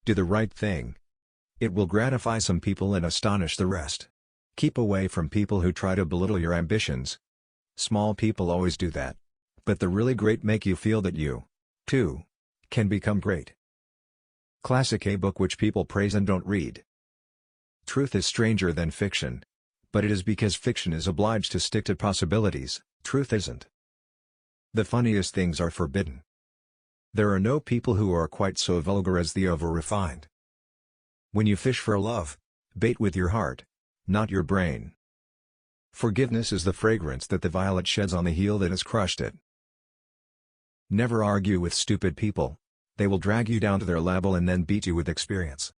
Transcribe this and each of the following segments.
Do the right thing. It will gratify some people and astonish the rest. Keep away from people who try to belittle your ambitions. Small people always do that. But the really great make you feel that you, too, can become great. Classic A book which people praise and don't read. Truth is stranger than fiction. But it is because fiction is obliged to stick to possibilities, truth isn't. The funniest things are forbidden. There are no people who are quite so vulgar as the over-refined. When you fish for love, bait with your heart, not your brain. Forgiveness is the fragrance that the violet sheds on the heel that has crushed it. Never argue with stupid people. They will drag you down to their level and then beat you with experience.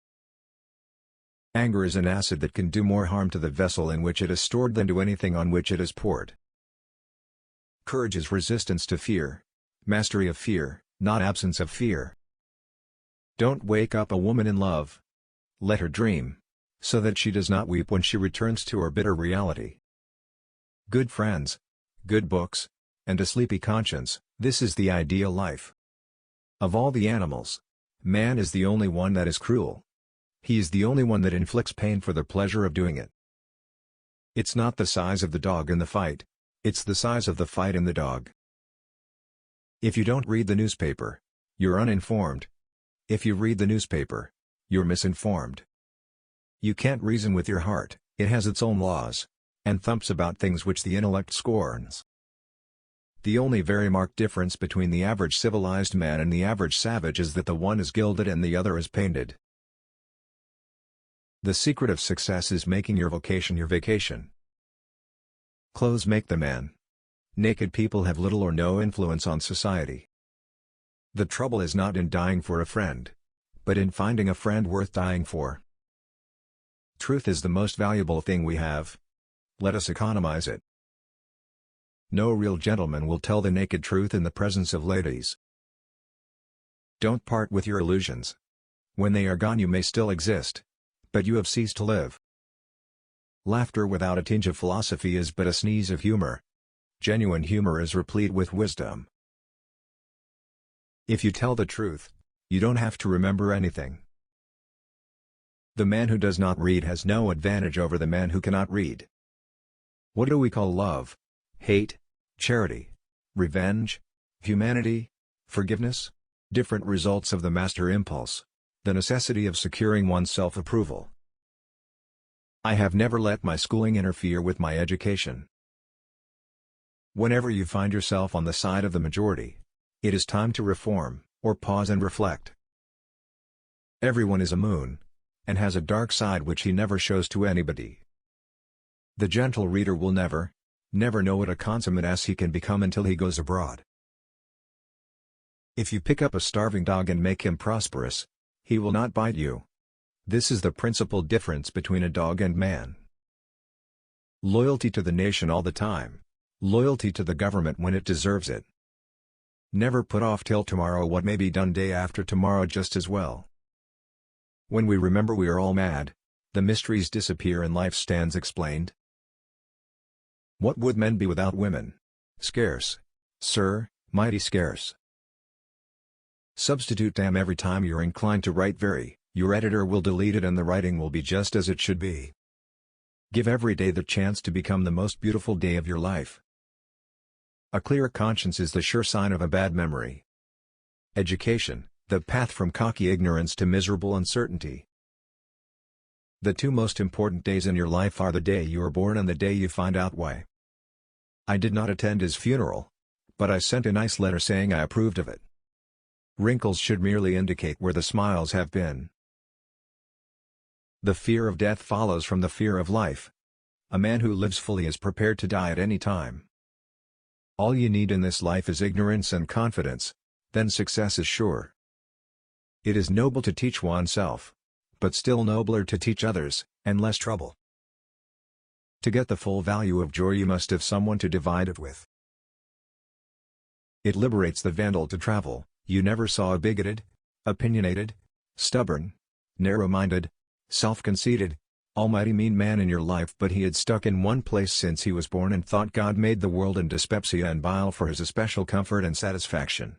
Anger is an acid that can do more harm to the vessel in which it is stored than to anything on which it is poured. Courage is resistance to fear, mastery of fear, not absence of fear. Don't wake up a woman in love. Let her dream, so that she does not weep when she returns to her bitter reality. Good friends, good books, and a sleepy conscience, this is the ideal life. Of all the animals, man is the only one that is cruel. He is the only one that inflicts pain for the pleasure of doing it. It's not the size of the dog in the fight, it's the size of the fight in the dog. If you don't read the newspaper, you're uninformed. If you read the newspaper, you're misinformed. You can't reason with your heart, it has its own laws, and thumps about things which the intellect scorns. The only very marked difference between the average civilized man and the average savage is that the one is gilded and the other is painted. The secret of success is making your vocation your vacation. Clothes make the man. Naked people have little or no influence on society. The trouble is not in dying for a friend, but in finding a friend worth dying for. Truth is the most valuable thing we have. Let us economize it. No real gentleman will tell the naked truth in the presence of ladies. Don't part with your illusions. When they are gone you may still exist, but you have ceased to live. Laughter without a tinge of philosophy is but a sneeze of humor. Genuine humor is replete with wisdom. If you tell the truth, you don't have to remember anything. The man who does not read has no advantage over the man who cannot read. What do we call love, hate, charity, revenge, humanity, forgiveness? Different results of the master impulse, the necessity of securing one's self-approval. I have never let my schooling interfere with my education. Whenever you find yourself on the side of the majority, it is time to reform, or pause and reflect. Everyone is a moon, and has a dark side which he never shows to anybody. The gentle reader will never know what a consummate ass he can become until he goes abroad. If you pick up a starving dog and make him prosperous, he will not bite you. This is the principal difference between a dog and man. Loyalty to the nation all the time. Loyalty to the government when it deserves it. Never put off till tomorrow what may be done day after tomorrow just as well. When we remember we are all mad, the mysteries disappear and life stands explained. What would men be without women? Scarce, sir, mighty scarce. Substitute damn every time you're inclined to write very, your editor will delete it and the writing will be just as it should be. Give every day the chance to become the most beautiful day of your life. A clear conscience is the sure sign of a bad memory. Education, the path from cocky ignorance to miserable uncertainty. The two most important days in your life are the day you are born and the day you find out why. I did not attend his funeral, but I sent a nice letter saying I approved of it. Wrinkles should merely indicate where the smiles have been. The fear of death follows from the fear of life. A man who lives fully is prepared to die at any time. All you need in this life is ignorance and confidence, then success is sure. It is noble to teach oneself, but still nobler to teach others, and less trouble. To get the full value of joy you must have someone to divide it with. It liberates the vandal to travel. You never saw a bigoted, opinionated, stubborn, narrow-minded, self-conceited, almighty mean man in your life, but he had stuck in one place since he was born and thought God made the world and dyspepsia and bile for his especial comfort and satisfaction.